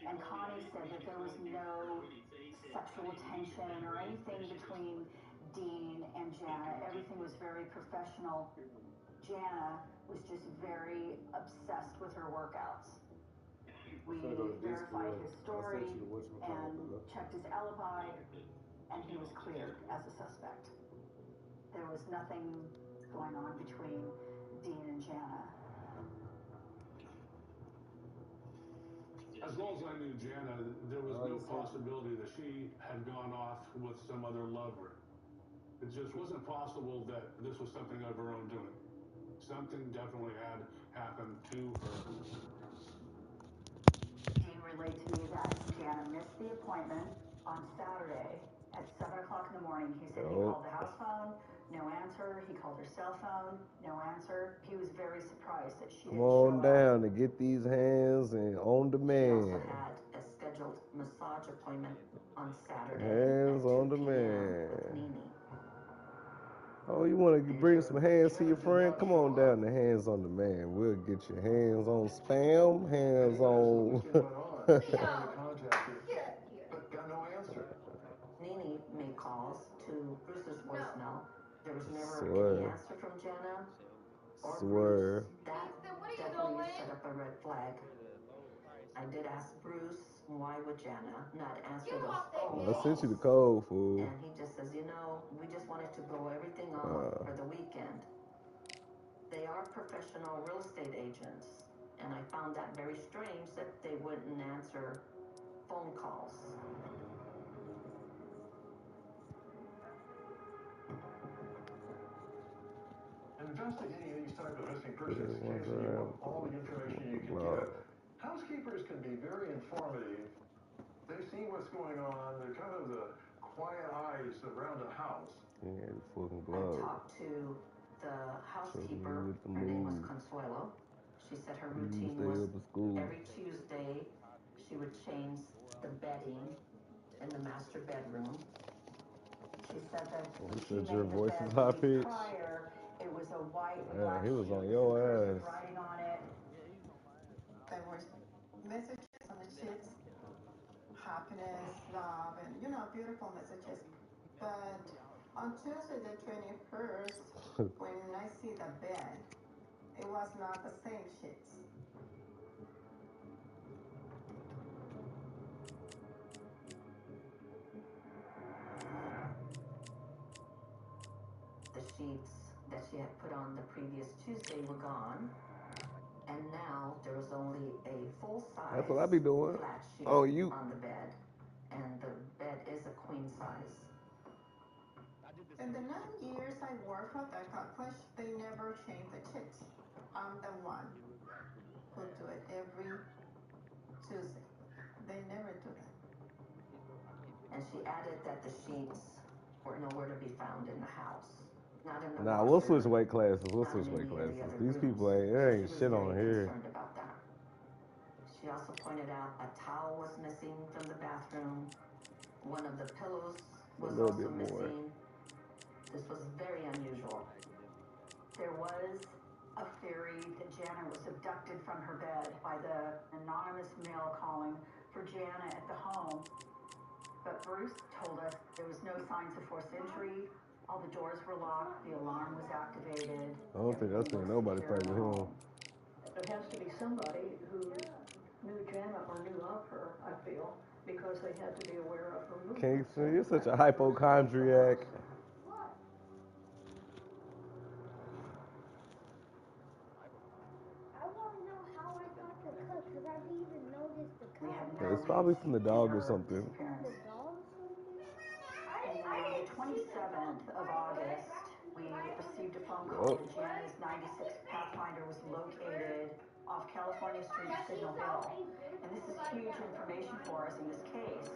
And Connie said that there was no sexual tension or anything between Dean and Jana. Everything was very professional. Jana was just very obsessed with her workouts. We verified his story and checked his alibi, and he was cleared as a suspect. There was nothing going on between Dean and Jana. As well as I knew Jana, there was no possibility that she had gone off with some other lover. It just wasn't possible that this was something of her own doing. Something definitely had happened to her. Dean relayed to me that Jana missed the appointment on Saturday at 7 o'clock in the morning. He said he called the house phone, no answer. He called her cell phone, no answer. He was very surprised that she didn't show up. Come on down to get these hands and on demand. She also had a scheduled massage appointment on Saturday. Hands on demand. With Nene. Oh, you want to bring some hands to your friend? Come on down to Hands on Demand. We'll get your hands on spam, hands on. But got no answer. Nene made calls to Bruce's voicemail. There was never any answer from Jana or Bruce. That definitely set up a red flag. I did ask Bruce, why would Jana not answer those phone calls? I sent you the code, fool. And he just says, we just wanted to blow everything off for the weekend. They are professional real estate agents, and I found that very strange that they wouldn't answer phone calls. Investigating these type of missing persons cases, you want all the information you can get. Housekeepers can be very informative. They see what's going on. They're kind of the quiet eyes around a house. Yeah, fucking I talked to the housekeeper. Her name was Consuelo. She said her routine was every Tuesday she would change the bedding in the master bedroom. She said that she made your the voice bed is high the pitched. prior. It was a white Yeah, he was sheet on with your some ass. writing on it. There were messages on the sheets, happiness, love, and beautiful messages. But on Tuesday the 21st, when I see the bed, it was not the same sheets. The sheets that she had put on the previous Tuesday were gone, and now there was only a full-size That's what I be doing. flat sheet on the bed, and the bed is a queen size. In the 9 years I worked for the couple, they never changed the sheets. I'm the one who do it every Tuesday. They never do that. And she added that the sheets were nowhere to be found in the house. Not in the Nah, washer, we'll switch weight classes. We'll switch weight classes. These people ain't shit on here. About that. She also pointed out a towel was missing from the bathroom. One of the pillows was also missing. This was very unusual. There was a theory that Jana was abducted from her bed by the anonymous male calling for Jana at the home. But Bruce told us there was no signs of forced entry. All the doors were locked. The alarm was activated. I don't think I've seen nobody fight with him. It has to be somebody who knew Jana or knew of her, I feel, because they had to be aware of her movement. Kingston, you're such a hypochondriac. It's probably from the dog or something. On the 27th of August, we received a phone call that Jana's 96 Pathfinder was located off California Street, Signal Hill. And this is huge information for us in this case.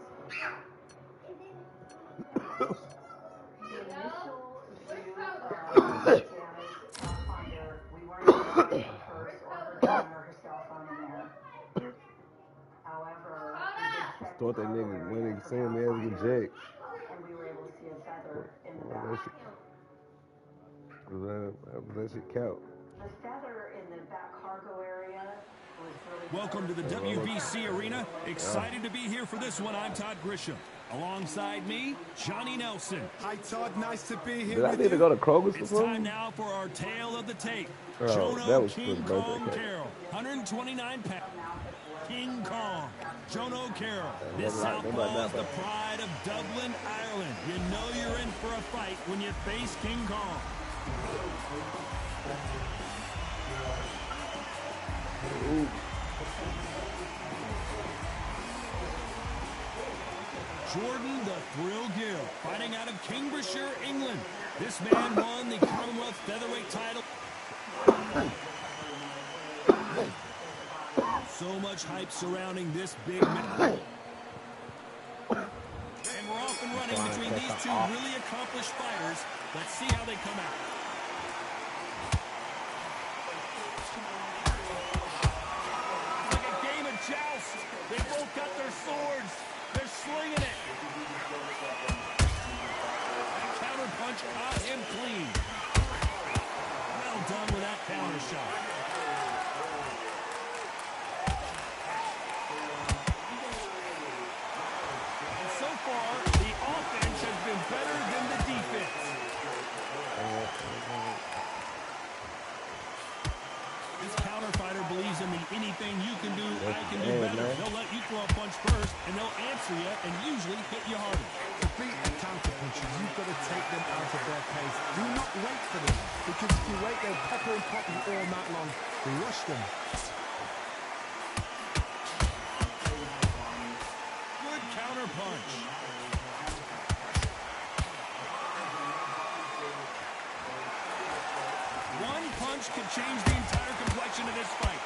The initial view of Jana's Pathfinder, we weren't able to find her purse or her gun or her cell phone in there. However, we did check Thought that nigga went and seen me as a Jake. And we were able to see a feather in the back. That shit count. The feather in the back cargo area was really Welcome to the WBC arena America. Excited to be here for this one. I'm Todd Grisham. Alongside me, Johnny Nelson. Hi, Todd. Nice to be here. Did I need to go to Kroger's for It's something? time now for our tale of the tape. Oh, Jono that was King for the Kong birthday cake. Carroll, 129 pounds. King Kong, Jono Carroll. This southpaw is the pride of Dublin, Ireland. You know you're in for a fight when you face King Kong. Ooh. Jordan the Thrill Gill, fighting out of Cambridgeshire, England. This man won the Commonwealth featherweight title. So much hype surrounding this big man. And we're off and running between these two really accomplished fighters. Let's see how they come out. It's like a game of joust. They both got their swords. They're slinging it. That counter punch caught him clean. Well done with that counter shot. And so far, the offense has been better than the defense. This counter fighter believes in the anything you can do, I can do better. Man. They'll let you throw a punch first, and they'll answer you and usually hit you harder. To beat the counter punches, you've got to take them out of their pace. Do not wait for them, because if you wait, they'll pepper and pop you all night long. Rush them. Good counter punch. One punch could change the entire complexion of this fight.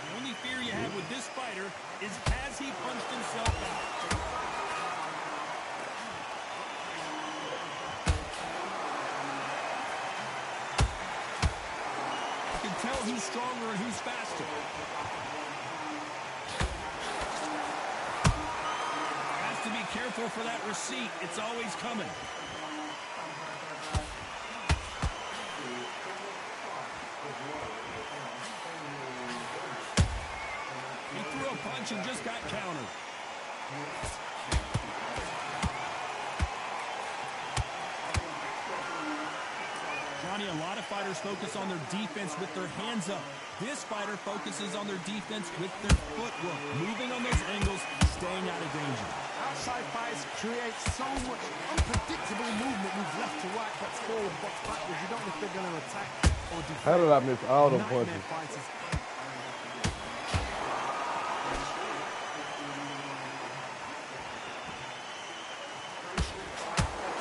The only fear you have with this fighter is has he punched himself out? You can tell who's stronger and who's faster. Has to be careful for that receipt. It's always coming. He threw a punch and just got countered. Johnny, a lot of fighters focus on their defense with their hands up. This fighter focuses on their defense with their footwork, moving on those angles, staying out of danger. Outside fights create so much unpredictable movement. Moves left to right, what's forward, what's backwards. You don't know if they're going to attack or defend. How did I miss all them Nightmare punches? fighters.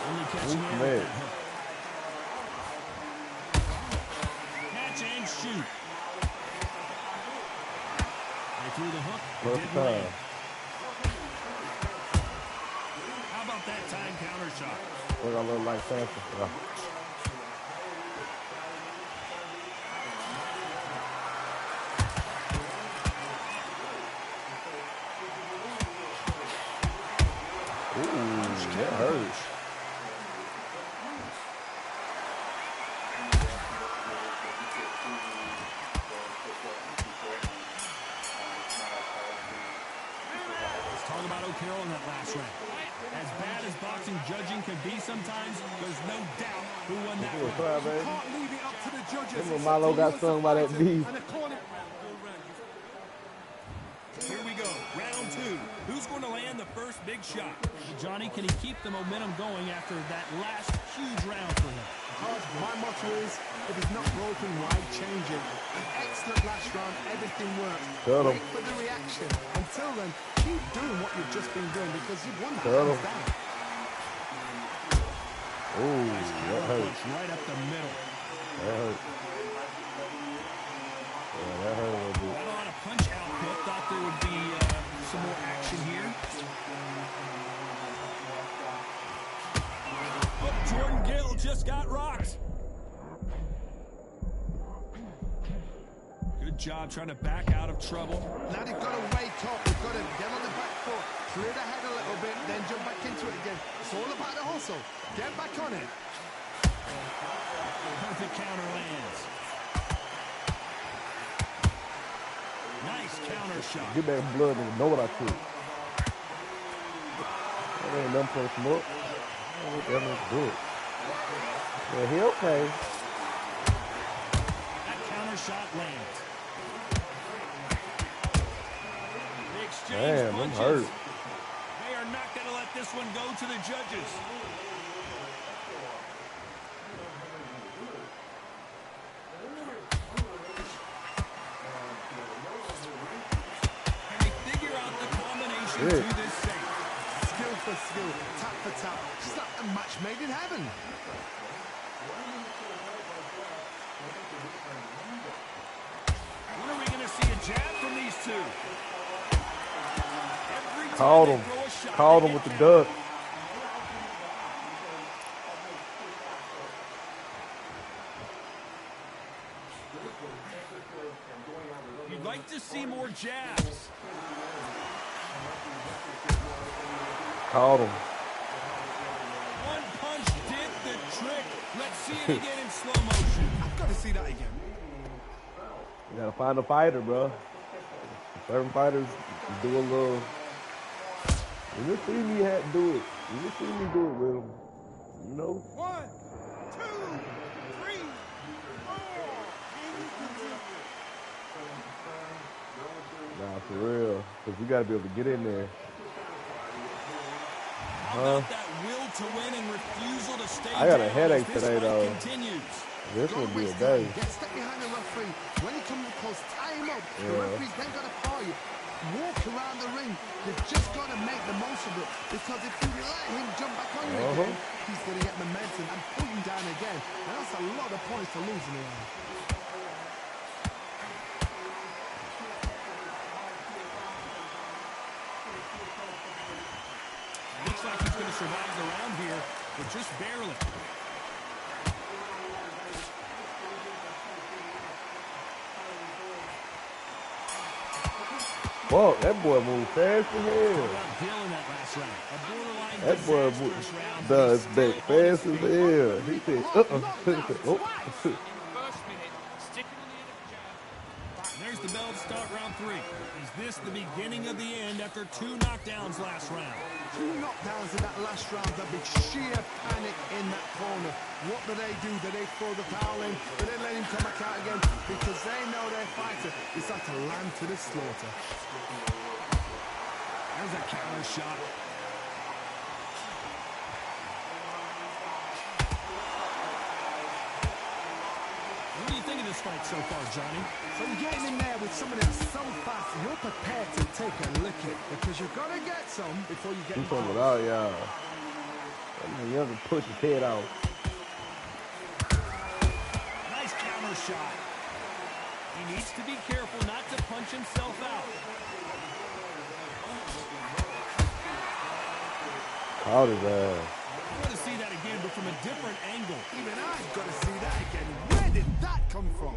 Only catching air. Man. Catch and shoot. They threw the hook. First Didn't time. land. How about that time counter shot? Look, I look like Santa. Yeah. Ooh, that hurts. Let's talk about O'Carroll in that last round. As bad as boxing judging can be sometimes, there's no doubt who won that Good round. try, baby. Can't leave it up to the judges. Remember Milo got stung by that beef. And a corner. Here we go, round two. Who's going to land the first big shot? Johnny, can he keep the momentum going after that last huge round for him? My motto is, if it's not broken, why change it? An excellent last round, everything worked. Cut him. Wait for the reaction. Until then, keep doing what you've just been doing because you've won Cut him. hands down. Ooh, Nice that counter hurt. punch right up the middle. That hurt. Yeah, that hurt a little bit. Not a lot of punch output. Thought there would be some more action here. Oh, Jordan Gill just got rocked. Good job trying to back out of trouble. Now they've got to wake up. They've got to get on the back foot, clear the head a little bit, then jump back into it again. It's all about the hustle. Get back on it. Perfect counter lands. counter shot. Get that blood and know what I could. That ain't nothing for him up. What that makes good. Yeah, he okay. That counter shot lands. They exchange Damn, I'm punches. hurt. They are not going to let this one go to the judges. Can they figure out the combination to this save? Skill for skill, tap for tap. Just like a match made in heaven. When are we going to see a jab from these two? Called him. Called him with the duck. You'd like to see more jabs. Called him. One punch did the trick. Let's see it again in slow motion. I've got to see that again. You gotta find a fighter, bro. Certain fighters do a little. You just see me had to do it. You just see me do it with him. You know? 1, 2, 3, 4. Nah, for real. Because you gotta be able to get in there. How about that will to win and refusal to stay I got a down headache as this today, fight though. continues. This would be a day. Get stuck behind the referee. When he comes close, tie him up. Yeah. The referee's then got to call you. Walk around the ring. You've just got to make the most of it. Because if you let him jump back on you again, he's going to get momentum and pull you down again. And that's a lot of points to lose in the round. Looks like he's going to survive the round here, but just barely. Whoa, that boy moved fast as hell. That boy does that fast as hell. He said, oh. There's the bell to start round 3. Is this the beginning of the end after 2 knockdowns last round? 2 knockdowns in that last round. There'll be sheer panic in that corner. What do? Do they throw the towel in? Do they let him come back out again? Because they know their fighter is like a lamb to the slaughter. There's a counter shot. What do you think of this fight so far, Johnny? So you're getting in there with somebody that's so fast, you're prepared to take a licking because you've got to get some before you get He's talking about y'all. You have to push his head out. Nice counter shot. He needs to be careful not to punch himself out. Caught his ass. I want to see that again, but from a different angle. Even I've got to see that again. Where did that come from?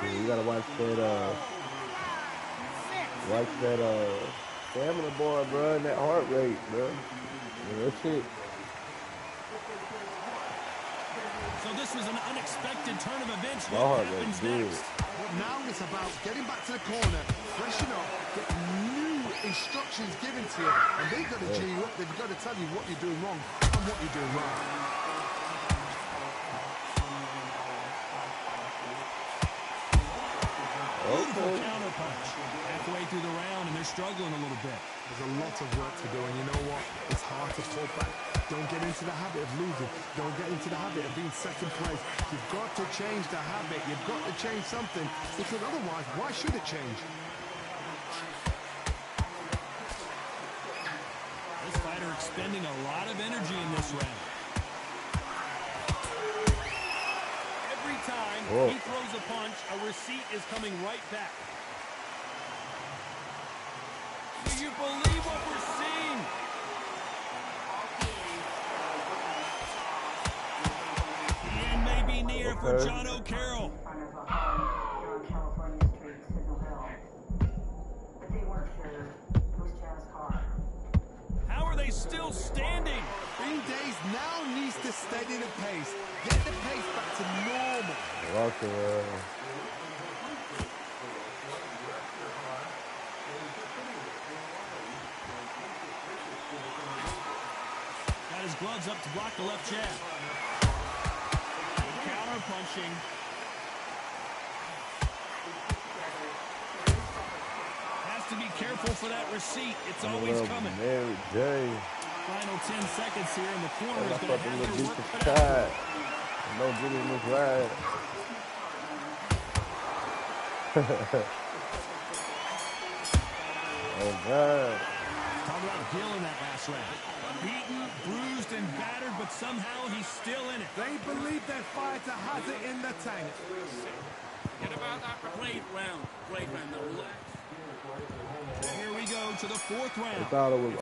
Yeah, you gotta watch that stamina, boy, bro, and that heart rate, bro. Yeah, that shit. So this was an unexpected turn of events. My What heart happens rate's good. next? But now it's about getting back to the corner, freshen up, get new instructions given to you, and they've got to G you up. They've got to tell you what you're doing wrong and what you're doing right. Beautiful counter punch. Halfway through the round, and they're struggling a little bit. There's a lot of work to do, and you know what? It's hard to pull back. Don't get into the habit of losing. Don't get into the habit of being second place. You've got to change the habit. You've got to change something, because otherwise, why should it change? This fighter expending a lot of energy in this round. Every time he throws a punch, a receipt is coming right back. Do you believe what we're seeing? The end may be near for John O'Carroll. In front of a home here on California streets in the hill. still standing. Bean Days now needs to steady the pace. Get the pace back to normal. Got his gloves up to block the left jab. Counter punching. Has to be careful for that receipt. It's always coming. Final 10 seconds here, and the corner is going to have their work cut out. No getting this ride. Oh, God. Talk about Gill in that last round. Beaten, bruised, and battered, but somehow he's still in it. They believe their fighter has it in the tank. Forget about that great round. Great round, though. Relax. Here we go to the fourth round. I thought it was.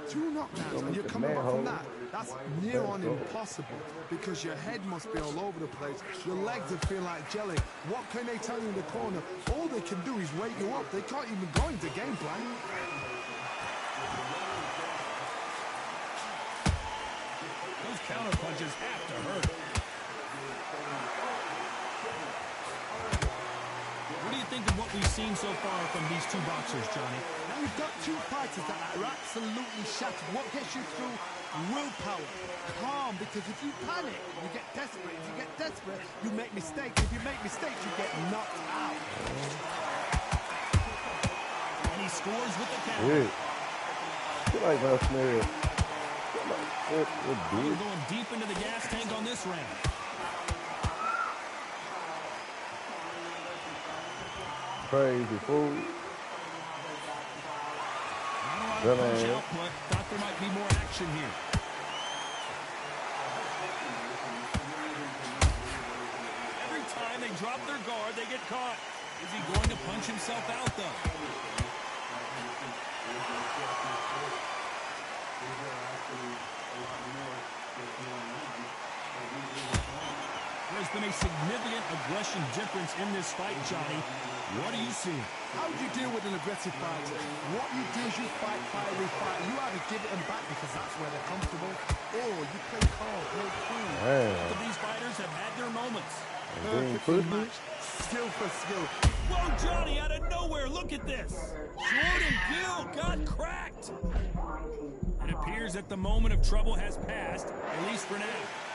Two knockdowns, and you're coming back from that. That's near on impossible because your head must be all over the place. Your legs will feel like jelly. What can they tell you in the corner? All they can do is wake you up. They can't even go into game plan. Those counter punches have to hurt. What do you think of what we've seen so far from these two boxers, Johnny? Now you've got two fighters that are absolutely shattered. What gets you through? Willpower. Calm, because if you panic, you get desperate. If you get desperate, you make mistakes. If you make mistakes, you get knocked out. And he scores with the count. Yeah. I feel like my snare. We're going deep into the gas tank on this round. Crazy fool. Not a lot of punch output. Thought there might be more action here. Every time they drop their guard, they get caught. Is he going to punch himself out, though? There's been a significant aggression difference in this fight, Johnny. What do you see? How do you deal with an aggressive fighter? What you do is you fight, fiery fight. You either give it them back because that's where they're comfortable, or you play calm, play cool. Both of these fighters have had their moments. Perfectly matched, skill for skill. Whoa, Johnny, out of nowhere, look at this. Jordan Gill got cracked. It appears that the moment of trouble has passed, at least for now.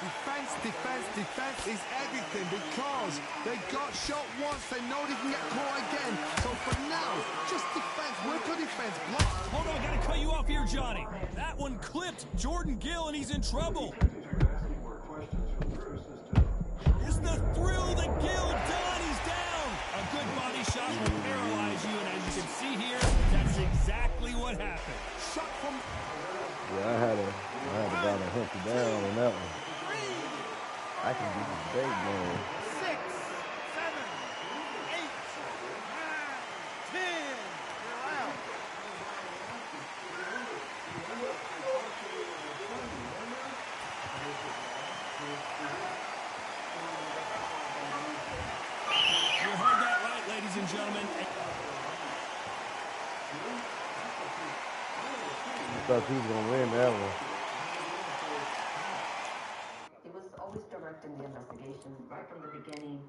Defense, defense, defense is everything because they got shot once, they know they can get caught again. So for now, just defense, work on defense, block. Hold on, gotta cut you off here, Johnny. That one clipped Jordan Gill, and he's in trouble. Is the thrill that Gill done? He's down. A good body shot will paralyze you, and as you can see here, that's exactly what happened. Shot from... Yeah, I had about a hunker down on that one. I can do this big game. 6, 7, 8, 9, 10. You're out. You heard that right, ladies and gentlemen. I thought he was going to win that one. He was always directing the investigation. Right from the beginning,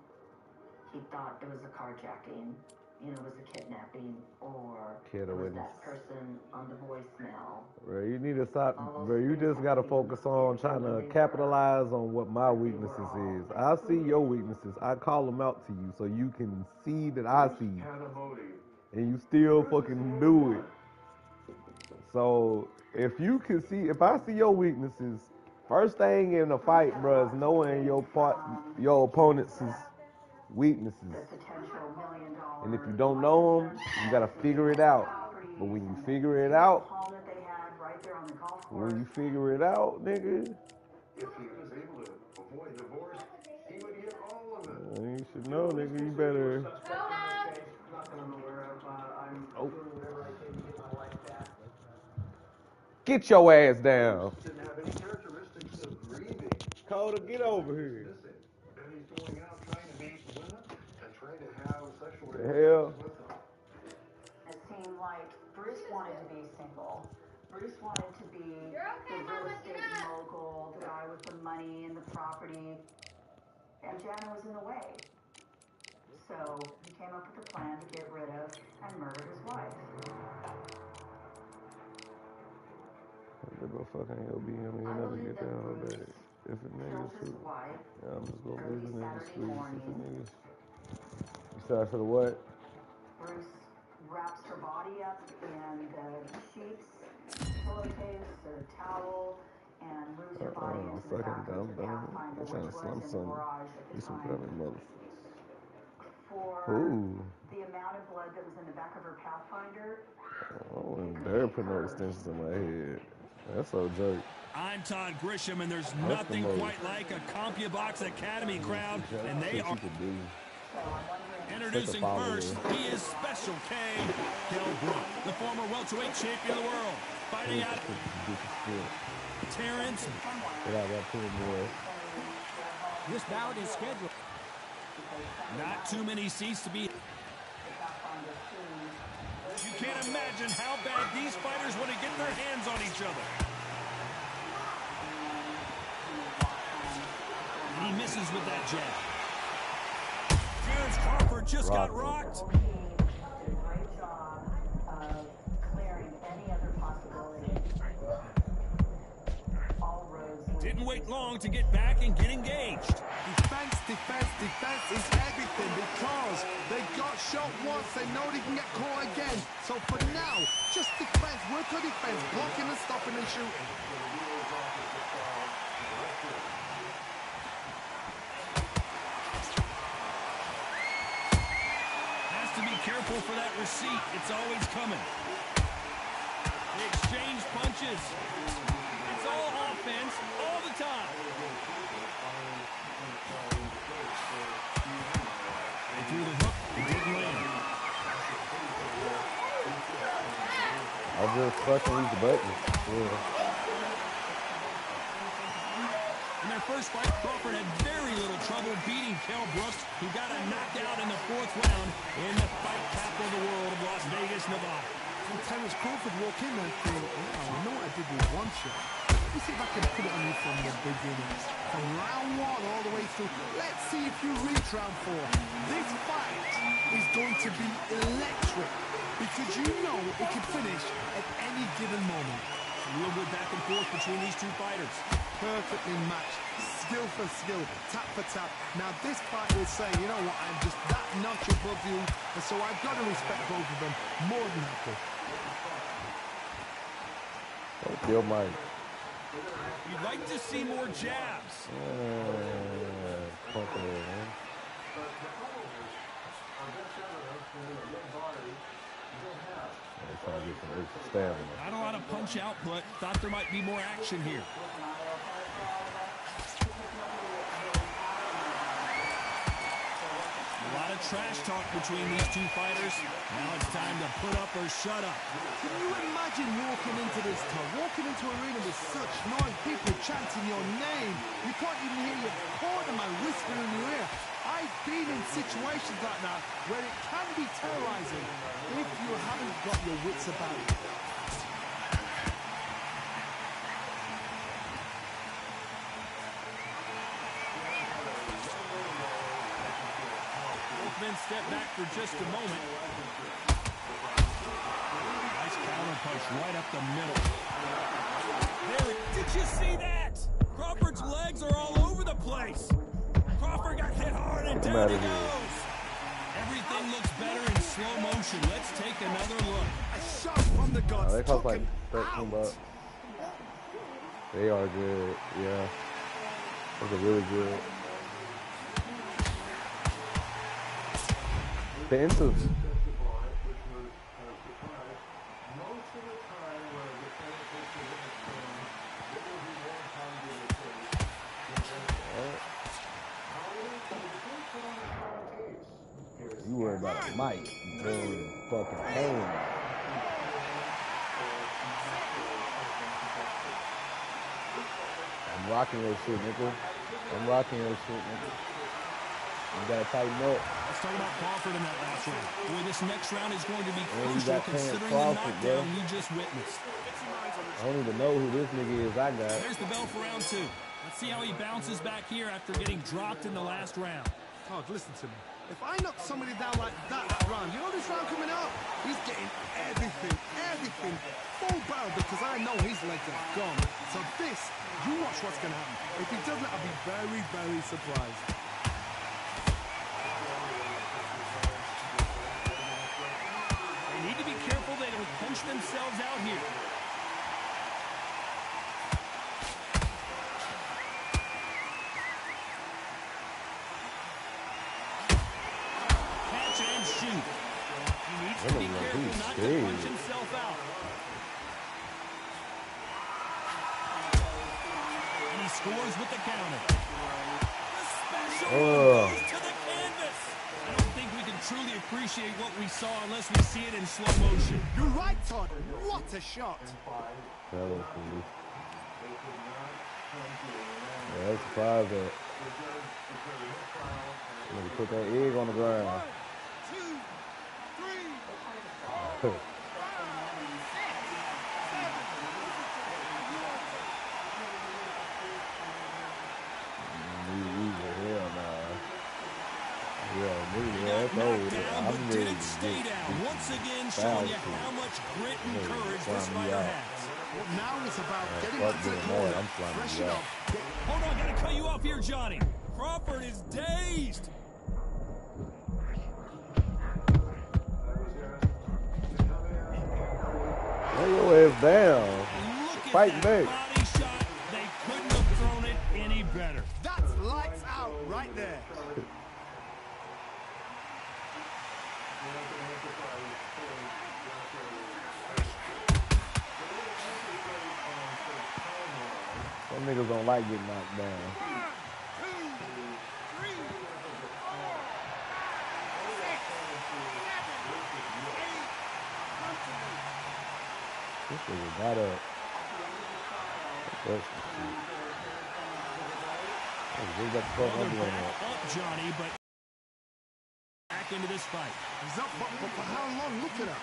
he thought it was a carjacking, you know, it was a kidnapping, or it was that person on the voicemail. Bro, you need to stop, bro. You just got to focus on trying to capitalize on what my weaknesses is. I see your weaknesses. I call them out to you so you can see that I see you. And you still fucking do it. So if you can see, if I see your weaknesses, first thing in a fight, bro, is knowing your opponent's weaknesses. And if you don't know them, you gotta figure it out. But when you figure it out, nigga, you should know, nigga. You better. Oh. Get your ass down. Coda, get over here. The hell? It seemed like wanted to be single. Bruce wanted to be the real estate mogul, the guy with the money and the property, and Jana was in the way. So he came up with a plan to get rid of and murder his wife. They go fucking LB him. He'll never get that all day. If a nigga shoot, yeah, I'm just gonna leave a nigga sleep. If a nigga, you sorry for the what? Bruce wraps her body up in the sheets, pillowcase, or towel, and moves her body into the back of the Pathfinder, which was in the garage at the time. For the amount of blood that was in the back of her Pathfinder, I wouldn't dare put no extensions in my head. That's so jerk. I'm Todd Grisham, and there's nothing quite like a CompuBox Academy crowd, and they are introducing first. He is Special K, Kell Brook, the former welterweight champion of the world, fighting out Terrence. This bout is scheduled. Not too many seats to be. You can't imagine how bad these fighters want to get their hands on each other. And he misses with that jab. Terrence Crawford just got rocked. did a great job of clearing any other possibility. All roads. Didn't wait long to get back and get engaged. Defense, defense, defense is everything because they got shot once. They know they can get caught again. So for now, just defense, work on defense, blocking and stopping and shooting. Has to be careful for that receipt. It's always coming. They exchange punches. It's all offense all the time. They threw the hook. It didn't land. I just fucking use the button. Yeah. In their first fight, Crawford had very little trouble beating Kell Brook, who got a knockout in the 4th round in the fight capital of the world of Las Vegas, Nevada. And Terrence Crawford walk in and think, oh, I know what I did with one shot. Let me see if I can put it on you from the beginning. From round 1 all the way through. Let's see if you reach round 4. This fight is going to be electric because you know it can finish at any given moment. A real good back and forth between these two fighters. Perfectly matched, skill for skill, tap for tap. Now this fight is saying, you know what, I'm just that notch above you, and so I've got to respect both of them more than equal. Don't kill Mike. You'd like to see more jabs. Fuck it, man. Trying to get some extra stamina. Not a lot of punch output. Thought there might be more action here. A lot of trash talk between these two fighters. Now it's time to put up or shut up. Can you imagine walking into this town, walking into an arena with such noise, people chanting your name? You can't even hear your corner man whispering in your ear. I've been in situations like that where it can be terrorizing if you haven't got your wits about you. Both men step back for just a moment. Nice counter punch right up the middle. There, did you see that? Crawford's legs are all over the place. Crawford got hit hard and down he goes. Everything looks better in slow motion. Let's take another look. A shot from the guns. They cost like $13. They are good, yeah. Those are really good. The inches. You worry about a mic, doing fucking pain. I'm rocking your shit, nigga. I'm rocking your shit, nigga. You gotta tighten up. Let's talk about Crawford in that last round. Boy, this next round is going to be crucial considering Crawford, the knockdown you just witnessed. I don't even know who this nigga is. I got. There's the bell for round 2. Let's see how he bounces back here after getting dropped in the last round. Todd, listen to me. If I knock somebody down like that round, you know this round coming up? He's getting everything full barrel because I know his legs are gone. So this, you watch what's going to happen. If he doesn't, I'll be very, very surprised. They need to be careful they don't punch themselves out here. Catch and shoot. He needs to be careful not to punch himself out. And he scores with the counter. The special goes to the canvas. I don't think we can truly appreciate what we saw unless we see it in slow motion. You're right, Todd. What a shot. That was cool. Yeah, that's surprised that. Nigga put that egg on the ground. 1, 2, 3. Knockdown, but didn't stay down. Once again, showing you how much grit and courage this fighter has. Well, now it's about getting back to the corner. Freshen up. Hold on, gotta cut you off here, Johnny. Crawford is dazed. Lay your ass down. Look Fight at back. that body shot. They couldn't have thrown it any better. That's lights out right there. Some niggas don't like getting knocked down. This nigga got up. That's Up, Johnny, but back into this fight. He's up, but for how long? Look at her.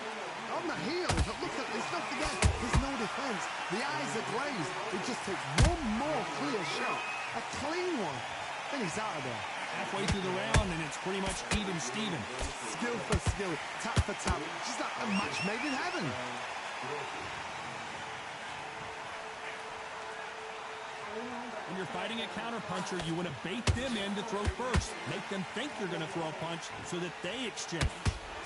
On the heels. Look at this. Don't forget, there's no defense. The eyes are glazed. It just takes one more clear shot. A clean one. Then he's out of there. Halfway through the round, and it's pretty much even Steven. Skill for skill, tap for tap. She's like a match made in heaven. When you're fighting a counterpuncher, you want to bait them in to throw first. Make them think you're going to throw a punch so that they exchange.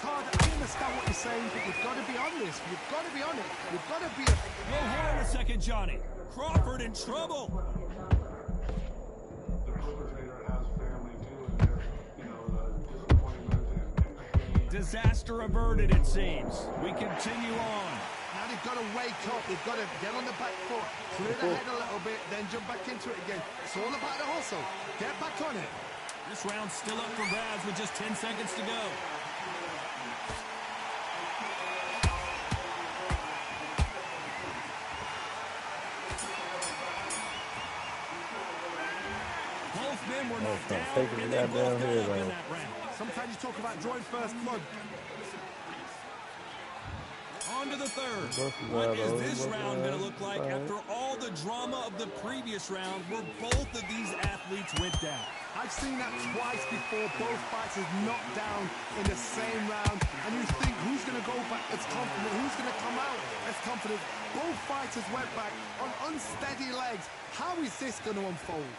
Todd, I understand what you're saying, but you've got to be on this. You've got to be on it. You've got to be a... Well, hold on a second, Johnny. Crawford in trouble. The perpetrator has family too, and there's, disappointment and Disaster averted, it seems. We continue on. Now they've got to wake up. They've got to get on the back foot, clear the head a little bit, then jump back into it again. It's all about the hustle. Get back on it. This round's still up for grabs with just 10 seconds to go. Both men were knocked down, and they both got up in that round. Sometimes you talk about drawing first blood. On to the third. What is this round going to look like after all the drama of the previous round where both of these athletes went down? I've seen that twice before. Both fighters knocked down in the same round. And you think, who's going to go back as confident? Who's going to come out as confident? Both fighters went back on unsteady legs. How is this going to unfold?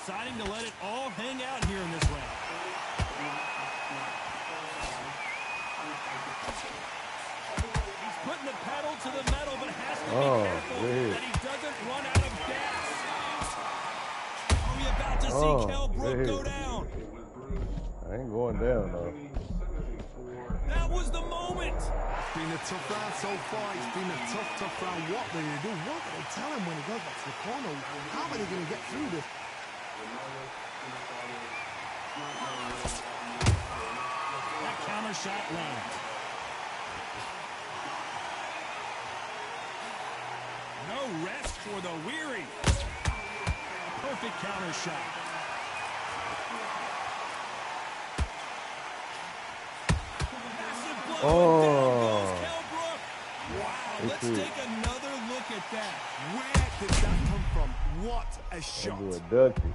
Deciding to let it all hang out here in this round. He's putting the pedal to the metal, but has to be careful that he doesn't run out of gas. Are we about to see Kell Brook go down? I ain't going down, though. That was the moment. It's been a tough round so far. It's been a tough round. What will they do? What will they tell him when he goes back to the corner? How are they going to get through this? That counter shot lands. for the weary. Perfect counter shot. Massive blow. Oh. Down goes Kell Brook. Wow, let's take another look at that. Where did that come from? What a shot. Do a ducky.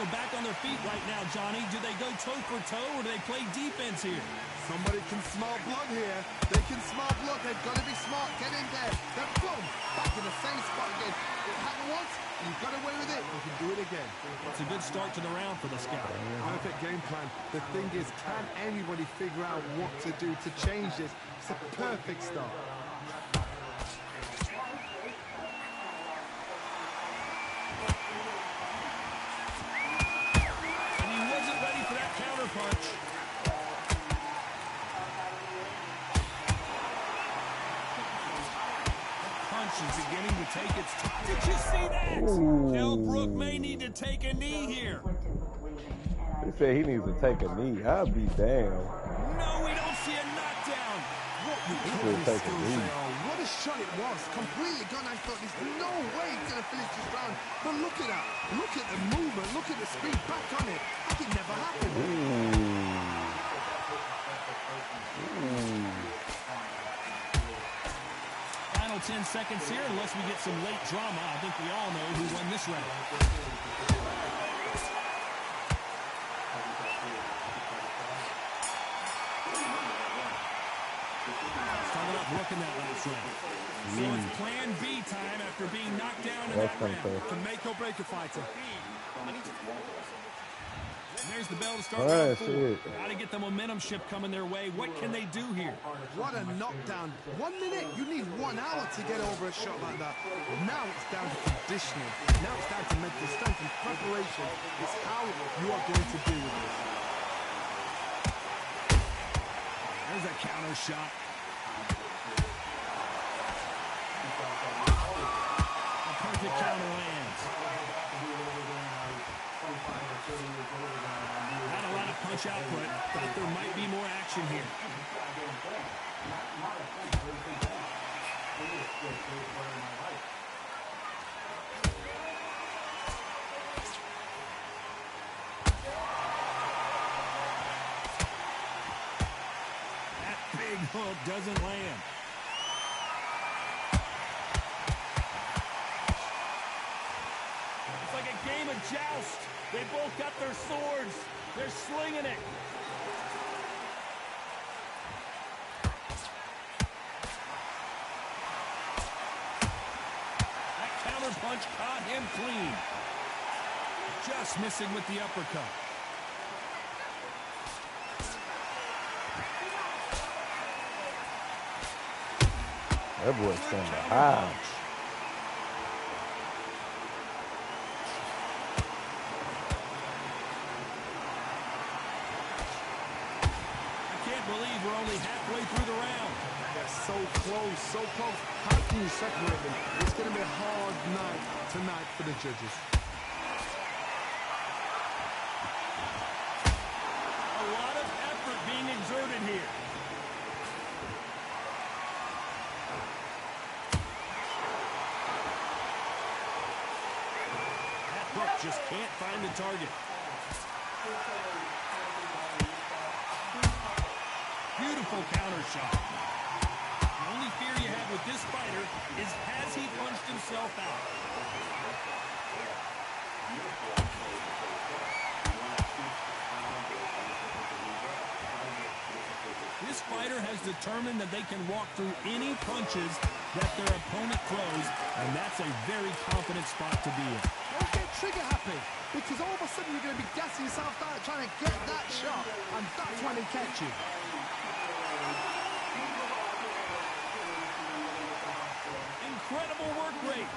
Back on their feet right now, Johnny. Do they go toe-for-toe or do they play defense here? Somebody can smell blood here. They can smell blood. They've got to be smart. Get in there. Then boom, back in the same spot again. It happened once. You got away with it. You can do it again. It's a good start to the round for the scout. Perfect game plan. The thing is, can anybody figure out what to do to change this? It's a perfect start. Punch. Punch is beginning to take its time. Did you see that? Kell Brook may need to take a knee here. He said he needs to take a knee. I'll be damned. No, we don't see a knockdown. What a shot it was. Completely gone. I thought there's no way he's going to finish this round. But look at that. Look at the movement. Look at the speed back on it. Like it never happened. Final 10 seconds here, unless we get some late drama. I think we all know who won this round. Working that last round. So it's plan B time after being knocked down in that round. To make or break a fighter. And there's the bell to start round 4. Got to get the momentum shift coming their way. What can they do here? What a knockdown. 1 minute. You need 1 hour to get over a shot like that. Now it's down to conditioning. Now it's down to mental strength and preparation. It's how you are going to deal with this. There's a counter shot. The counter lands. Not a lot of punch output. Thought there might be more action here. That big hook doesn't land. Game of joust. They both got their swords. They're slinging it. That counter punch caught him clean. Just missing with the uppercut. That boy's from the house. We're only halfway through the round. They're so close, so close. How can you separate them? It's going to be a hard night tonight for the judges. A lot of effort being exerted here. That hook just can't find the target. Beautiful counter shot. The only fear you have with this fighter is, has he punched himself out? This fighter has determined that they can walk through any punches that their opponent throws, and that's a very confident spot to be in. Don't get trigger happy, because all of a sudden you're going to be gassing yourself out trying to get that shot, and that's when they catch you. Incredible work rate.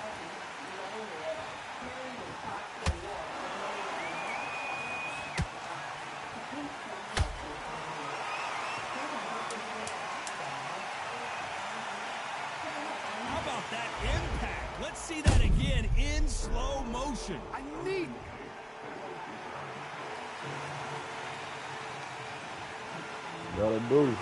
submission. I need... Gotta do.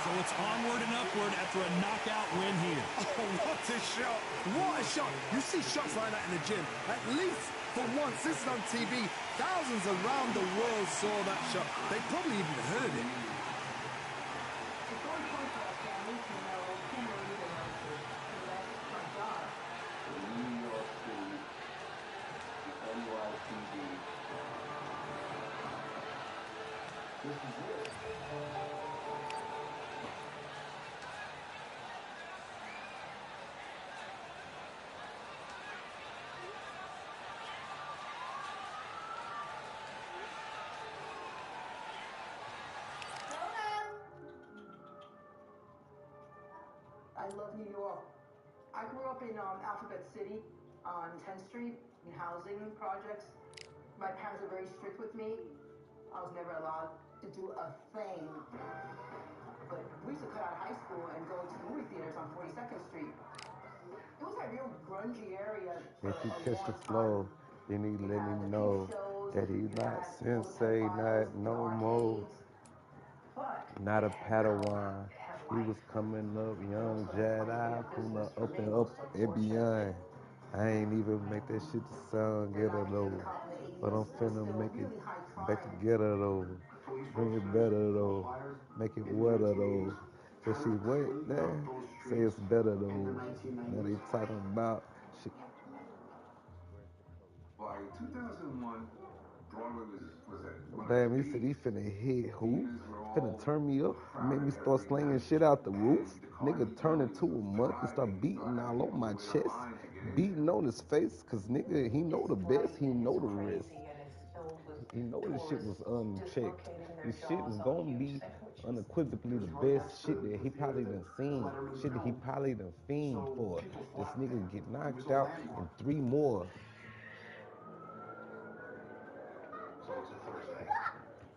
So it's onward and upward after a knockout win here. Oh, what a shot. What a shot. You see shots like that in the gym. At least for once, this is on TV. Thousands around the world saw that shot. They probably even heard it. I love New York. I grew up in Alphabet City on 10th Street in housing projects. My parents were very strict with me. I was never allowed to do a thing. But we used to cut out of high school and go to movie theaters on 42nd Street. It was a real grungy area. If you catch the flow, then he let me know that he's not sensei, not no more. Not a Padawan. He was coming up, young Jedi, from the up and up and beyond. I ain't even make that shit to sound ghetto though, but I'm finna make it back together though. Bring it better though, make it wetter though. So she went there, say it's better though. Now they talking about shit. By 2001, Broadway was at... Damn, he said he finna hit who? Finna turn me up, make me start slinging shit out the roof. Nigga turn into a monk and start beating all on my chest. Beating on his face, cause nigga, he know the best, he know the rest. He know this shit was unchecked. This shit is gonna be unequivocally the best shit that he probably done seen. Shit that he probably done fiend for. This nigga get knocked out and 3 more. So it's a Thursday.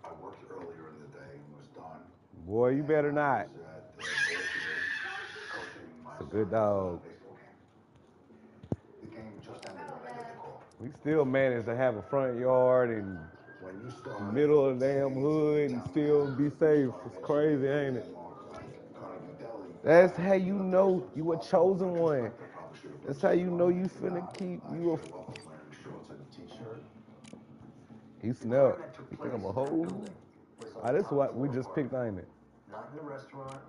I worked earlier in the day and was done. Boy, you better not. It's a good dog. The game just ended when I get the call. We still managed to have a front yard and middle of the damn hood and still be safe. It's crazy, ain't it? That's how you know you a chosen one. That's how you know you finna keep you a... He snapped. You think I'm a hoe? This is what we just picked, ain't it? Not in the restaurant.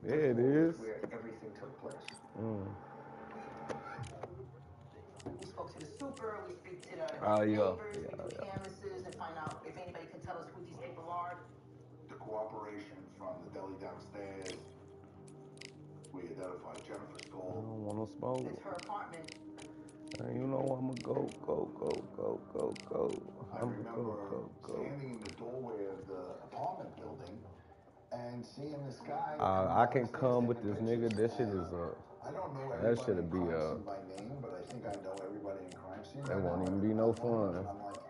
Yeah, it is. Where everything took place. We spoke to the super, we speak to the neighbors, we do canvases and find out if anybody can tell us who these people are. The cooperation from the deli downstairs. We identified Jennifer's I goal. don't want no smoke. It's her apartment. And you know I'ma go. I remember standing in the doorway of the apartment building and seeing this guy. I can come with this nigga. That shit is I don't know that should be by name, but I think I know everybody in crime scene. That won't even be no fun. I'm like,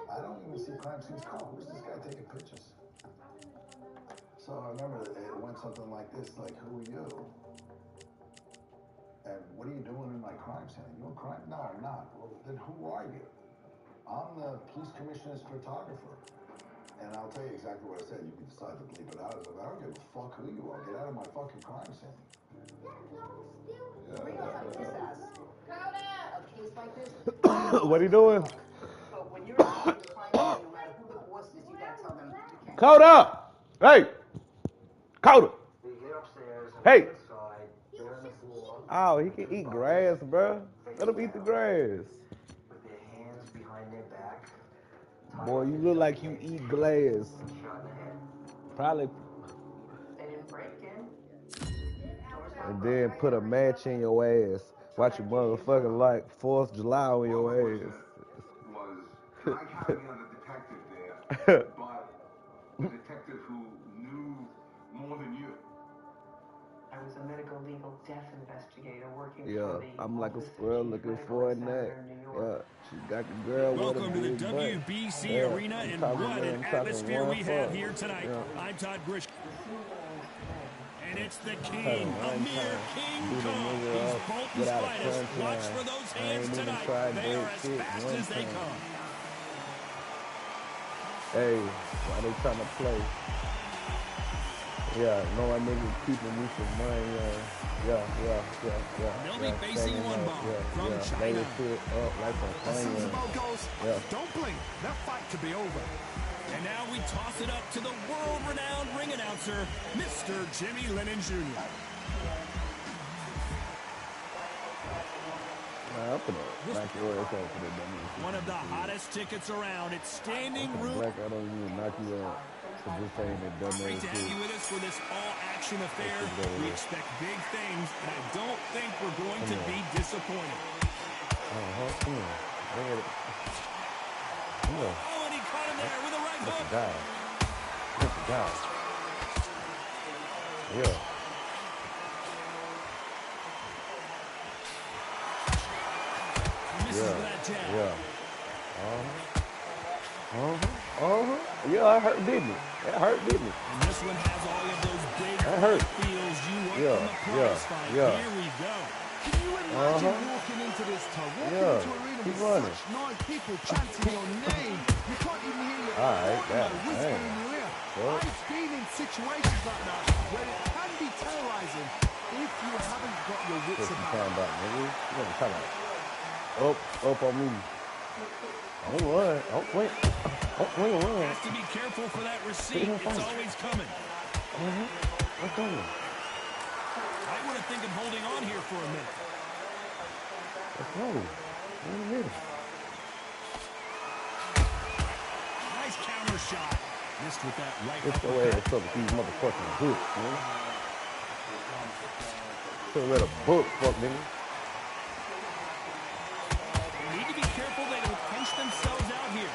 I don't even see crime scenes call. Who's this guy taking pictures? So I remember it went something like this, like, who are you? And what are you doing in my crime scene? You in crime? No, I'm not. Well, then who are you? I'm the police commissioner's photographer. And I'll tell you exactly what I said. You can decide to bleep it out. I don't give a fuck who you are. Get out of my fucking crime scene. What are you doing? But when you're in crime scene, no matter who the boss is, you gotta tell them you can't. Coda! Hey! Coda! Hey! Oh, he can eat grass, bro. Let him eat the grass. With their hands behind their back. Boy, you look like you eat glass. Probably. They didn't break in. And then put a match in your ass. Watch your motherfucking like 4th of July on your ass. I had another detective there, but a detective who knew more than you. I was a medical legal death investigator working for Yeah, the I'm like a oldest squirrel chief looking medical for a examiner nut. in New Yeah, York. she got the girl with Welcome a to the big butt. WBC Yeah, Arena, I'm and talking what about- an I'm talking atmosphere one we have fuck. here tonight. Yeah. I'm Todd Grish. And It's the king, Amir King Kong. He's Bolton's finest. Watch for those hands tonight. They are as fast as they come. Hey, why they trying to play? Yeah, no, I nigga keeping me some money. Yeah. They'll be facing one ball from China. Don't blink. That fight could be over. And now we toss it up to the world-renowned ring announcer, Mr. Jimmy Lennon Jr. One of the hottest tickets around. It's standing room. I don't even knock you out. Great to have you with us for this all-action affair. We expect big things, and I don't think we're going to be disappointed. Oh, and he caught him there with a right hook. Yeah. Misses with that jab. Yeah, that hurt, didn't it? And this one has all of those big feels you want from a prize fight. Here we go. Can you imagine walking into this tub, walking into an arena with such noise, people chanting your name? You can't even hear your whisper in your ear. I've been in situations like that where it can be terrorizing if you haven't got your wits about you. Up on me. Don't run. Don't wait. Has to be careful for that receipt. It's always coming. What's going on? I would have think of holding on here for a minute. What's wrong? Wait a minute. Nice counter shot. Missed with that right It's the way it's up with these motherfucking hooks, man. Could've read a book, fuck nigga. They need to be careful they don't pinch themselves out here.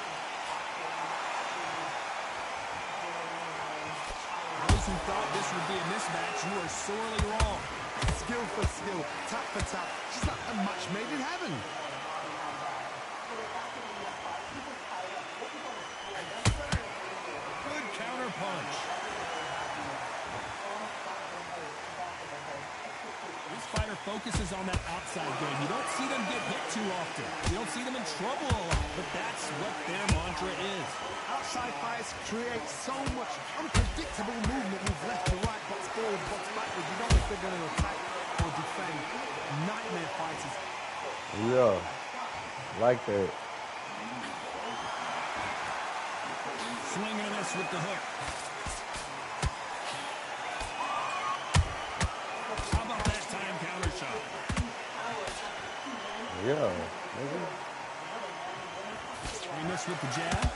Those who thought this would be a mismatch, you are sorely wrong. Skill for skill, tap for tap. She's like a match made in heaven. Good counter punch. This fighter focuses on that outside game. You don't see them get hit too often. You don't see them in trouble a lot, but that's what their mantra is. Outside fights create so much unpredictable movement. Move left to right, box forward, box backward. You don't know if they're going to attack or defend. Nightmare fighters. Yeah, like that. Swinging a miss with the hook. How about that time counter shot? Yeah. He missed with the jab.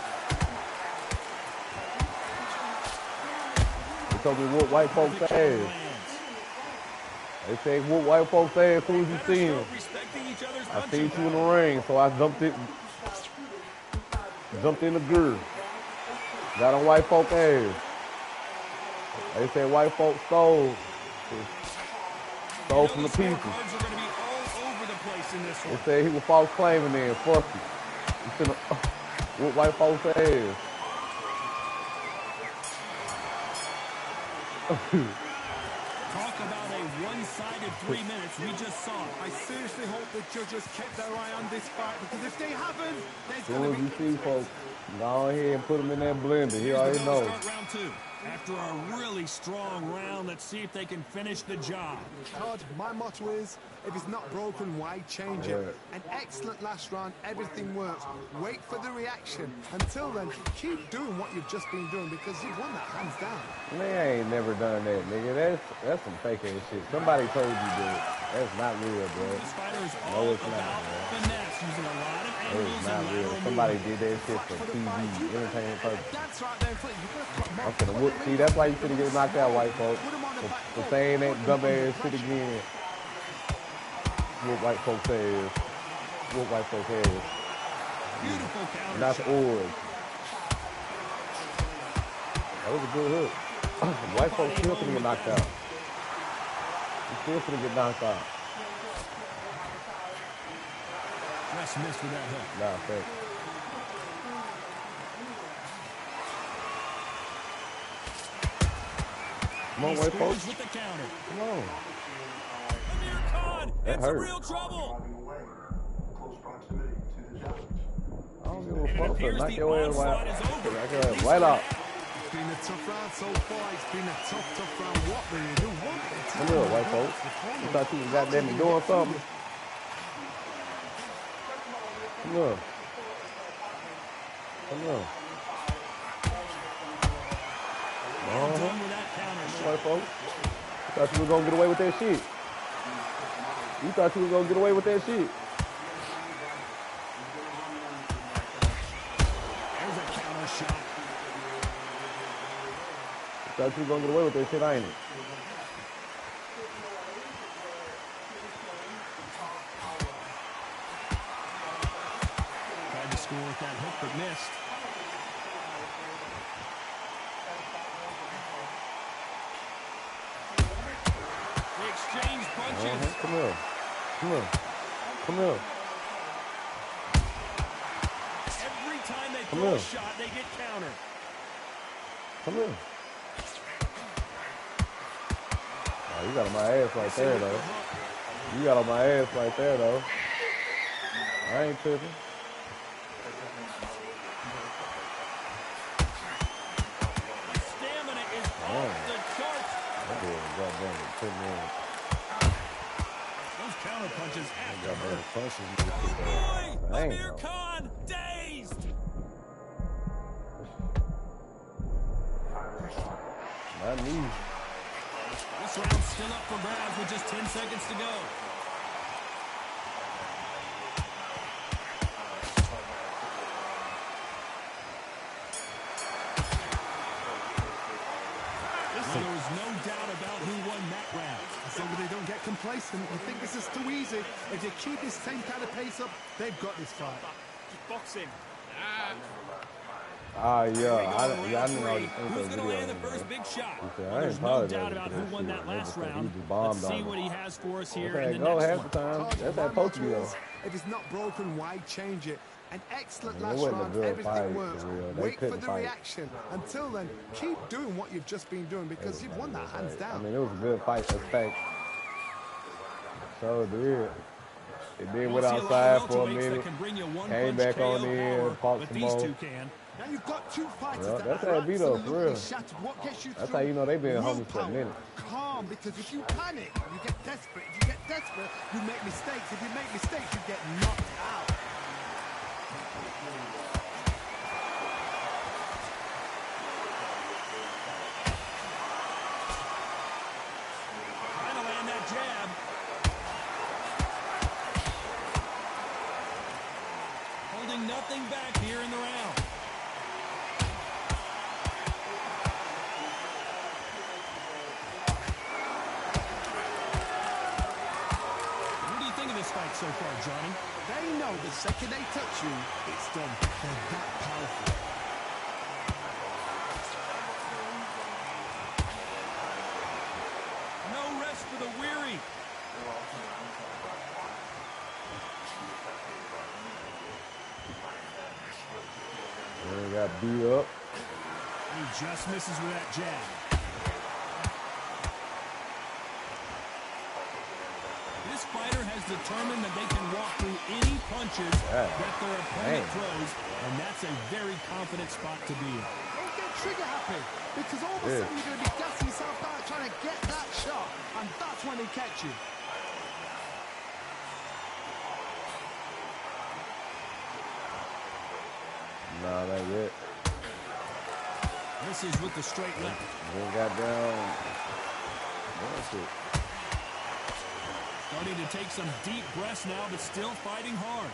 They told me whoop white folks' ass. They say whoop white folks' ass as soon as you see him. I seen you in the ring, so I jumped in the gear. Got on white folks' ass. They say white folks stole from the people. They say he was false claiming there. Fuck you. You finna whoop white folks' ass. Talk about a one-sided 3 minutes. We just saw it. I seriously hope the judges kept their eye on this fight, because if they haven't, there's as soon as you see folks, go ahead and put them in that blender. He already knows. Round two. After a really strong round, let's see if they can finish the job. Todd, my motto is, if it's not broken, why change it? An excellent last round, everything works. Wait for the reaction. Until then, keep doing what you've just been doing, because you've won that hands down. Man, I ain't never done that, nigga. That's some fake ass shit. Somebody told you that. That's not real, bro. This fighter is No, all it's not, about man. finesse, using a lot of It's angles not and real. lateral Somebody movement. did that shit for TV, entertainment purposes. That's right there in front. You've got to cut I'm finna whoop. See, that's why you finna get knocked out, white folks. For saying that dumb ass shit again. Whoop white folks' ass. Whoop white folks' ass. Beautiful counter Not shot. oars. That was a good hook. White folks still finna get knocked out. You still finna get knocked out. Just missed with that hook. Nah, thanks. Come on, white folks. With the counter. Come on. Amir Khan, that hurt. Real trouble. Close proximity to the judge. I don't give a fuck. So knock your ass out. Knock your ass right out. It's been a tough round so far. It's been a tough round. What will you do? Come here, white folks. You thought you was goddamn doing something? Come here. Come here. White folks. You thought you was gonna get away with that shit. You thought you was gonna get away with that shit. There's a counter shot. You thought you was gonna get away with that shit, ain't it? Tried to score with that hook, but missed. The exchange punches. Come here. Come here. Come here. Every time they throw a shot, they get countered. Come here. Oh, you got on my ass right there, though. You got on my ass right there, though. I ain't tripping. Stamina is off the charts. That boy goddamn it, put me in. Those counter punches after her. Punches. Oh boy! Amir Khan dazed. Not me. This round's still up for grabs with just 10 seconds to go. There was no doubt about who won that round. As long as they don't get complacent, you think this is too easy. If they keep this same kind of pace up, they've got this fight. Just boxing. Yeah. I didn't know you think Who's that going to land video. the first big shot? Well, There's no doubt about who won that last round. Let's see what he has for us here in the next one. That's that post video. If it's not broken, why change it? An excellent I mean, last it wasn't a round, good everything fight, works. for real. They Wait for couldn't the fight. reaction. Until then, keep doing what you've just been doing because you've won that hands down. I mean, it was a good fight. That's fact. So did. It did went outside for a minute. Came back on in, fought some more. Now you've got two fighters Well, that that's are how it be though, for absolutely real. shattered. What gets you That's through? how you know they been homies for a Willpower. minute. Calm, because if you panic, you get desperate. If you get desperate, you make mistakes. If you make mistakes, you get knocked out. Trying to land that jab. Holding nothing back here in the round. What do you think of this fight so far, Johnny? They know the second they touch you, it's done. They're that powerful. No rest for the weary. They got beat up. He just misses with that jab. This fighter has determined that they can walk through any punches that their opponent throws, and that's a very confident spot to be in. Don't get trigger happy, because all of a sudden you're going to be gassing yourself out trying to get that shot, and that's when they catch you. Nah, not yet. This is with the straight left. They got down. That's it. Starting to take some deep breaths now, but still fighting hard.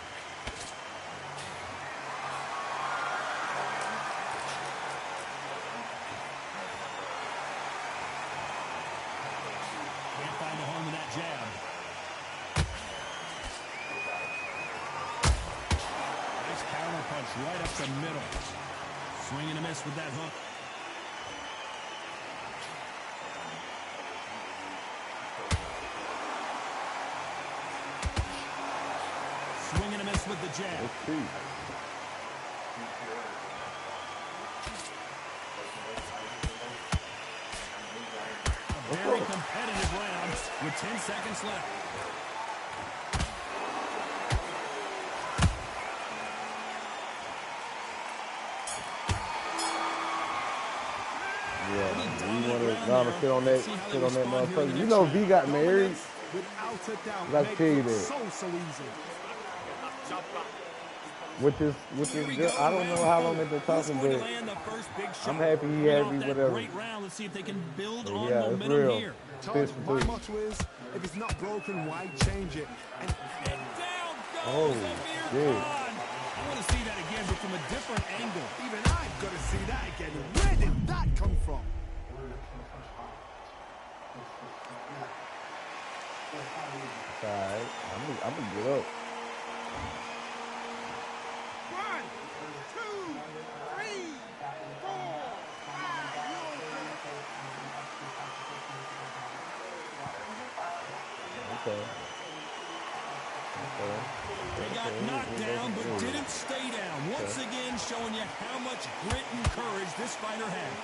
Can't find a home with that jab. Nice counter punch right up the middle. Swing and a miss with that hook. Swing and a miss with the jab. Let's see. with 10 seconds left. Yeah, you want to sit on that motherfucker. You know, V got married. Without a doubt, I tell you that. so easy. With this girl, I don't know how long they've been talking, but I'm happy he happy, whatever. Great round. Let's see if they can build on Yeah, it's momentum real. here. My motto is, if it's not broken, why change it? And down goes Oh, Amir shit. Khan. I want to see that again, but from a different angle. even I've got to see that again. Where did that come from? All right, I'm gonna get up. 1, 2, 3, 4, 5. Okay. They got knocked down, but didn't stay down. Once again, showing you how much grit and courage this fighter has.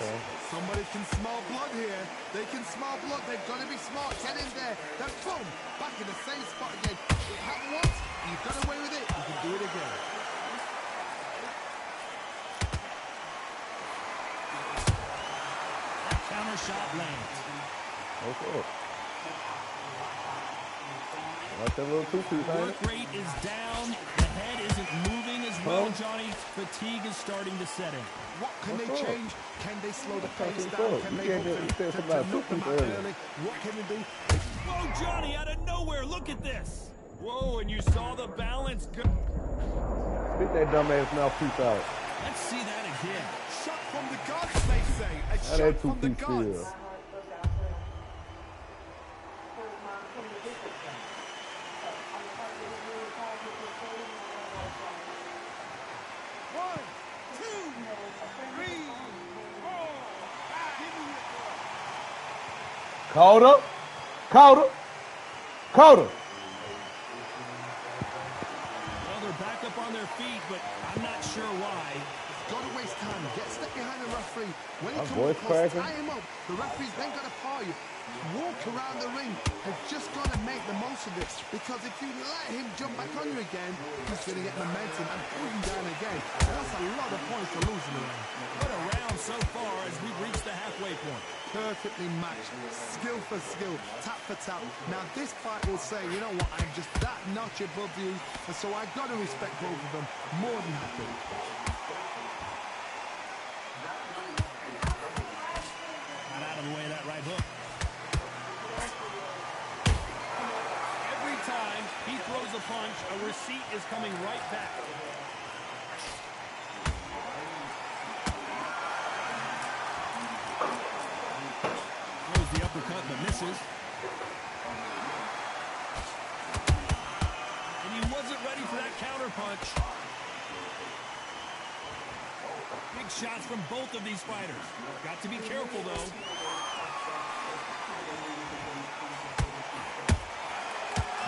Somebody can smell blood here. They can smell blood. They've got to be smart. Get in there. Then boom, back in the same spot again. It happened once. You've got away with it. You can do it again. That counter shot lands. Okay. Like that little two-piece, Work rate is down. The head isn't moving as well, Johnny. Fatigue is starting to set in. What can they change? Can they slow the pace What's down? up? Can You they can't hope get- you said to something about knock them out earlier. early? What can they do? Whoa, Johnny, out of nowhere. Look at this. Whoa, and you saw the balance. Spit that dumbass mouthpiece out. Let's see that again. Shot from the gods, they say. A How shot that from the two-piece gods. feel? Caught her. Well, they're back up on their feet, but I'm not sure why. Gotta waste time. Get step behind the referee. When he My comes voice across, cracking. tie him up. The referee's then got to par you. Walk around the ring. Has just got to make the most of it. Because if you let him jump back on you again, he's going to get momentum and pull you down again. And that's a lot of points to lose in the ring. What a round so far as we've reached the halfway point. Perfectly matched. Skill for skill. Tap for tap. Now this fight will say, you know what, I'm just that notch above you. And so I've got to respect both of them more than happy. Not out of the way of that right hook. Every time he throws a punch, a receipt is coming right back. Throws the uppercut but misses. And he wasn't ready for that counter punch. Big shots from both of these fighters. Got to be careful, though.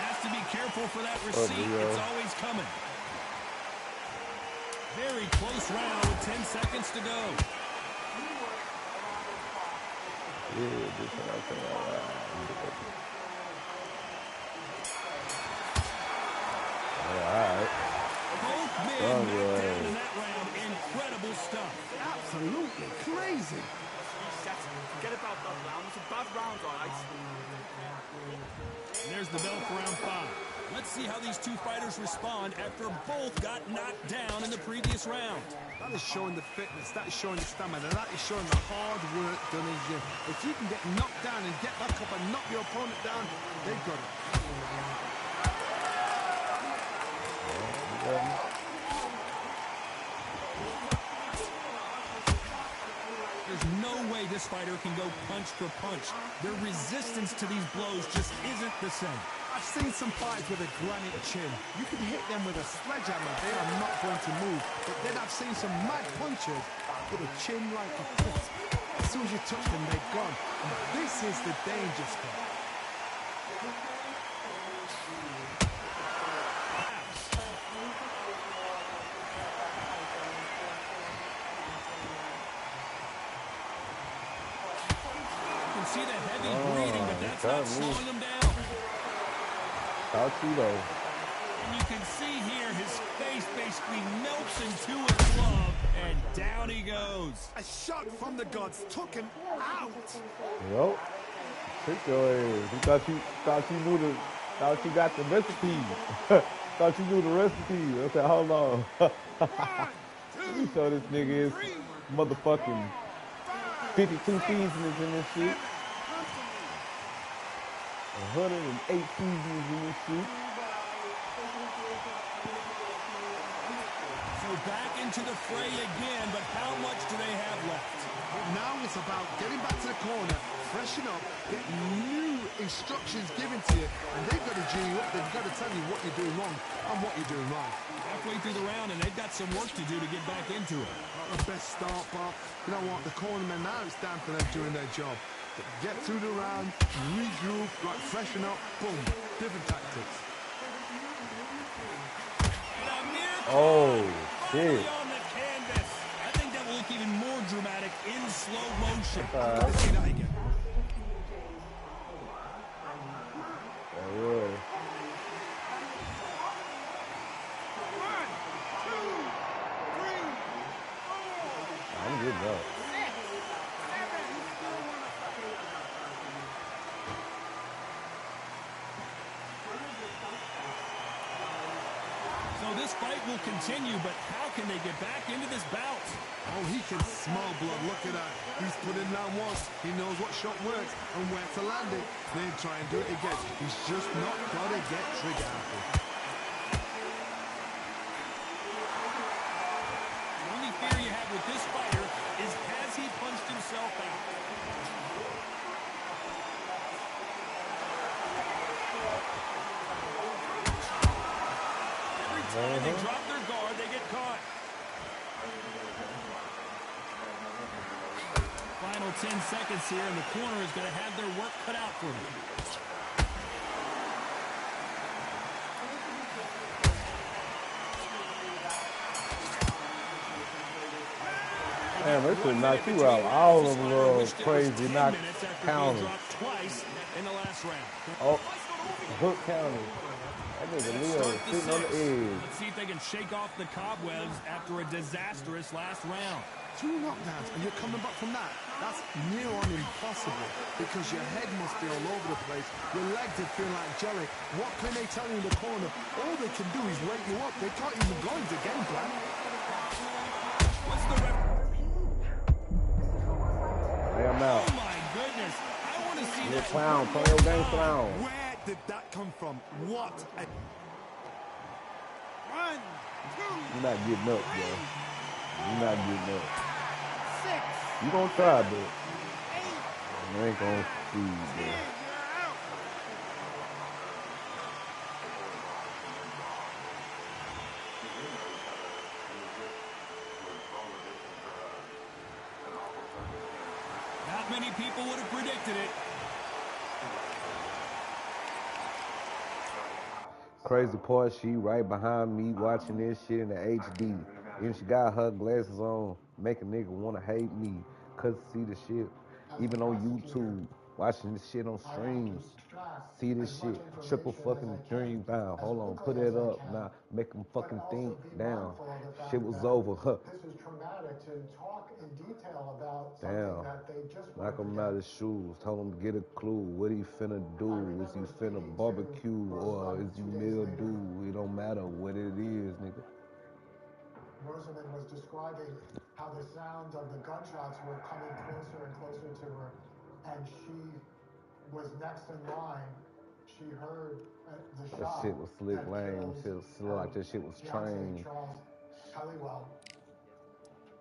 Has to be careful for that receipt. It's always coming. Very close round with 10 seconds to go. Alright. Both men knocked down in that round. Incredible stuff. Absolutely crazy. Forget about that round. It's a bad round, all right? And there's the bell for round 5. Let's see how these two fighters respond after both got knocked down in the previous round. That is showing the fitness, that is showing the stamina, that is showing the hard work done in the gym. If you can get knocked down and get back up and knock your opponent down, they've got it. There's no way this fighter can go punch for punch. Their resistance to these blows just isn't the same. I've seen some fights with a granite chin. You can hit them with a sledgehammer, they are not going to move. But then I've seen some mad punchers with a chin like a cliff. As soon as you touch them, they're gone. And this is the danger spot. You can see the heavy breathing, but that's not slowing them down. And you can see here his face basically melts into his glove, and down he goes. A shot from the gods took him out. Yup. Trick your ass. He thought you got the recipe. Thought you knew the recipe. I said, hold on. Let me show this nigga his motherfucking 52 seasons in this shit. 108 seasons in this shit. So back into the fray again, but how much do they have left? Now it's about getting back to the corner, freshen up, get new instructions given to you, and they've got to G you up. They've got to tell you what you're doing wrong and what you're doing right. Halfway through the round, and they've got some work to do to get back into it. Not the best start, but you know what? The cornermen now, it's down to them doing their job. Get through the round, regroup, like freshen up, boom, different tactics. Oh, shit. On the canvas. I think that will look even more dramatic in slow motion. Let's see that again. Oh, yeah. I'm getting up. So this fight will continue, but how can they get back into this bout? Oh, he can smell blood. Look at that. He's put in that once. He knows what shot works and where to land it. Then try and do it again. He's just not got to get trigger happy. The only fear you have with this fighter is, has he punched himself out? Every time they drop their guard, they get caught. Final 10 seconds here, and the corner is going to have their work cut out for them. Man, this should knock you out. All of them little crazy knock counters. Twice in the last round. Oh, hook counter. That nigga Leo is sitting on the edge. Let's see if they can shake off the cobwebs after a disastrous last round. 2 knockdowns and you're coming back from that. That's near on impossible because your head must be all over the place. Your legs are feeling like jelly. What can they tell you in the corner? All they can do is wake you up. They can't even go into game plan. What's the ref? Lay him out. Oh my goodness. I want to see You're a that. clown. Play your game clown. Where did that come from? What a... 1, 2, You're not getting up, bro. You're not getting up. 6, You gonna try, but 8, you ain't gonna see, bro. you're out. Not many people would have predicted it. Crazy part, she right behind me watching this shit in the HD. And she got her glasses on, make a nigga wanna hate me. Cause see the shit, even on YouTube, watching this shit on streams. See this shit, triple fucking dream bound. Hold on, put it up now, make them fucking think down. Shit was over, huh? This is traumatic to talk in detail about Damn. something that they just Knock him out his shoes, told him to get a clue. What he finna do? Is he finna barbecue or is he mildew? It don't matter what it is, nigga. Rosamund was describing how the sound of the gunshots were coming closer and closer to her, and she was next in line. She heard the That shot. shit was slick that lame. kills Shit looked like that shit was fiancé, trained. Charles Halliwell.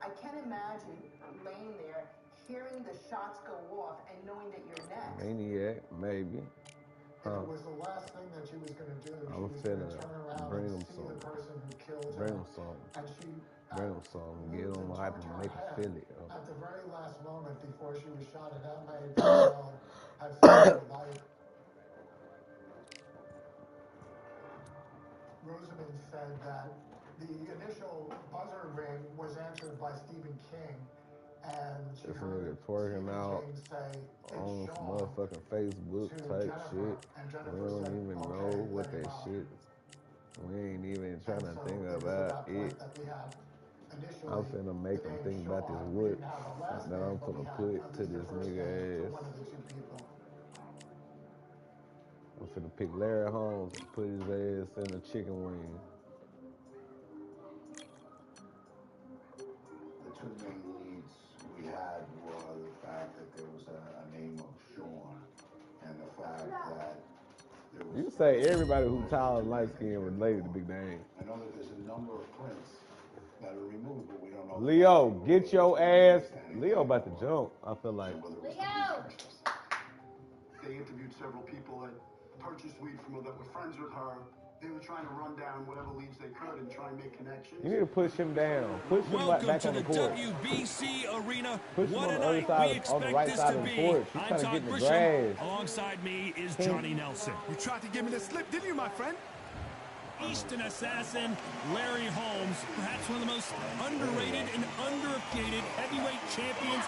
I can't imagine laying there, hearing the shots go off, and knowing that you're next. Maniac, maybe. If it was the last thing that she was going to do, she I'm was going finna to turn around bring and him see some. the person who killed Bring her. him some. And she Bring him some. Get him hype and make him feel it. at the very last moment before she was shot, and that may very well have saved her life. Rosamund said that the initial buzzer ring was answered by Stephen King, This nigga twerking out on some motherfucking Facebook type shit. We don't even know what that shit. We ain't even trying to think about it. I'm finna make them think about this wood that I'm finna put to this nigga ass. I'm finna pick Larry Holmes and put his ass in a chicken wing. The two main leads we had were the fact that there was a name of Sean and the fact that there was... You say everybody who tall and light skinned related to Big Dame. I know that there's a number of prints that are removed, but we don't know... Leo, get your ass... Leo about to jump, I feel like. Leo! They interviewed several people that purchased weed from her that were friends with her. They were trying to run down whatever leads they could and try and make connections. You need to push him down. Push him back on the court. Welcome to the WBC Arena. Push him What on a the other night side, we expect on the right this side to of the be. court. He's I'm trying to Todd get in the Grisham. grass. Alongside me is Johnny Nelson. You tried to give me the slip, didn't you, my friend? Eastern assassin Larry Holmes, perhaps one of the most underrated and underappreciated heavyweight champions